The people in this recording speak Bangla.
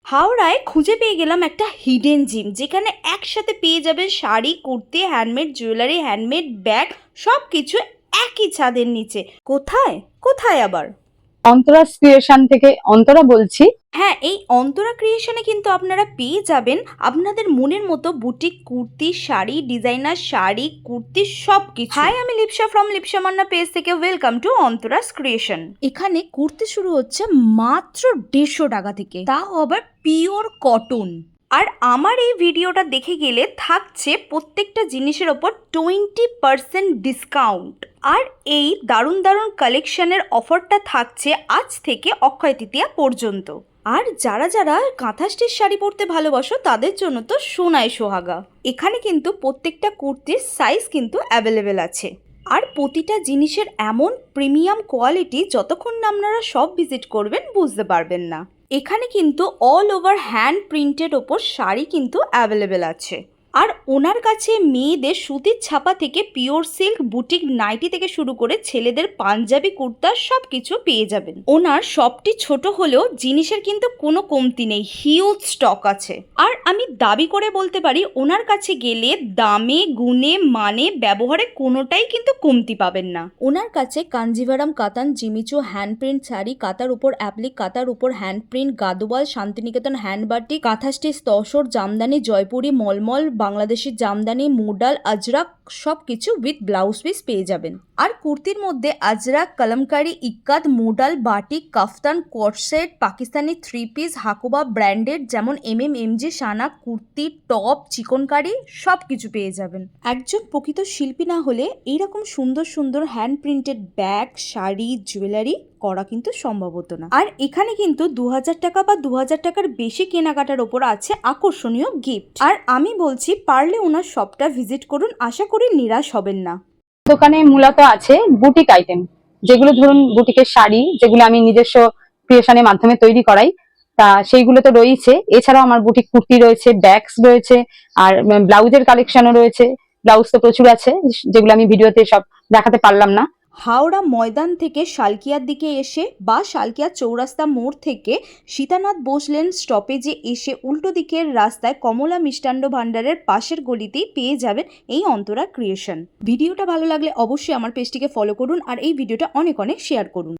হাওড়ায় খুঁজে পেয়ে গেলাম একটা হিডেন জিম, যেখানে একসাথে পেয়ে যাবেন sari, kurti, handmade jewellery, handmade bag, সব কিছু একই ছাদের নিচে। কোথায় কোথায় আবার? অন্তরা ক্রিয়েশন থেকে অন্তরা বলছি। হ্যাঁ, এই অন্তরা ক্রিয়েশনে কিন্তু আপনারা পেয়ে যাবেন আপনাদের মনের মতো বুটিক কুর্তি, শাড়ি, ডিজাইনার শাড়ি, কুর্তি, সব কিছু। হাই, আমি লিপসা ফ্রম লিপসা মান্না পেজ থেকে। Welcome to Antaras creation. এখানে কুর্তি শুরু হচ্ছে মাত্র 150 টাকা থেকে, তাও আবার পিওর কটন। আর আমার এই ভিডিওটা দেখে গেলে থাকছে প্রত্যেকটা জিনিসের ওপর 20% ডিসকাউন্ট। আর এই দারুণ দারুণ কালেকশনের অফারটা থাকছে আজ থেকে অক্ষয় তৃতীয়া পর্যন্ত। আর যারা যারা কাঁথা স্টিচ শাড়ি পরতে ভালোবাসো তাদের জন্য তো সোনায় সোহাগা। এখানে কিন্তু প্রত্যেকটা কুর্তির সাইজ কিন্তু অ্যাভেলেবেল আছে। আর প্রতিটা জিনিসের এমন প্রিমিয়াম কোয়ালিটি, যতক্ষণ না আপনারা সব ভিজিট করবেন বুঝতে পারবেন না। এখানে কিন্তু অল ওভার হ্যান্ড প্রিন্টের ওপর শাড়ি কিন্তু অ্যাভেলেবেল আছে। আর ওনার কাছে মেয়েদের সুতির ছাপা থেকে পিওর সিল্ক, বুটিক নাইটি থেকে শুরু করে ছেলেদের পাঞ্জাবি, কুর্তা সব কিছু পেয়ে যাবেন। ওনার শপটি ছোট হলেও জিনিসের কিন্তু কোনো কমতি নেই, হিউজ স্টক আছে। আর আমি দাবি করে বলতে পারি ওনার কাছে গেলে দামে, গুণে, মানে, ব্যবহারে কোনোটাই কিন্তু কমতি পাবেন না। ওনার কাছে কাঞ্জিভারাম কাতান, জিমিচু হ্যান্ড প্রিন্ট শাড়ি, কাতার উপর অ্যাপ্লিক, কাতার উপর hand print, Gadwal, Santiniketan hand batik, kantha stitch, tussar, Jamdani, Jaipuri, mulmul, Bangladeshi Jamdani, modal, Ajrak সব কিছু উইথ ব্লাউজ পিস পেয়ে যাবেন। আর কুর্তির মধ্যে Ajrak, Kalamkari, ikat, modal, batik, kaftan, coat set, Pakistani three piece, Hakoba branded যেমন এমজি, সানা, কুর্তি, টপ, চিকনকারি সব কিছু পেয়ে যাবেন। একজন প্রকৃত শিল্পী না হলে এইরকম সুন্দর সুন্দর hand printed bag, sari, jewellery করা কিন্তু সম্ভব হতো না। আর এখানে কিন্তু 2000 টাকা বা 2000 টাকার বেশি কেনাকাটার ওপর আছে আকর্ষণীয় গিফট। আর আমি বলছি পারলে ওনার শপটা ভিজিট করুন, আশা করি নিরাশ হবেন না। দোকানে মূলত আছে বুটিক আইটেম, যেগুলো ধরুন বুটিকের শাড়ি, যেগুলো আমি নিজস্ব ক্রিয়েশনের মাধ্যমে তৈরি করাই, তা সেইগুলো তো রয়েছে। এছাড়াও আমার বুটিক কুর্তি রয়েছে, ব্যাগস রয়েছে, আর ব্লাউজের কালেকশনও রয়েছে। ব্লাউজ তো প্রচুর আছে, যেগুলো আমি ভিডিওতে সব দেখাতে পারলাম না। হাওড়া ময়দান থেকে শালকিয়ার দিকে এসে বা শালকিয়া চৌরাস্তা মোড় থেকে সীতানাথ বোস লেন স্টপেজে এসে উল্টো দিকের রাস্তায় কমলা মিষ্টান্ন ভাণ্ডারের পাশের গলিতেই পেয়ে যাবেন এই অন্তরা ক্রিয়েশন। ভিডিওটা ভালো লাগলে অবশ্যই আমার পেজটিকে ফলো করুন আর এই ভিডিওটা অনেক অনেক শেয়ার করুন।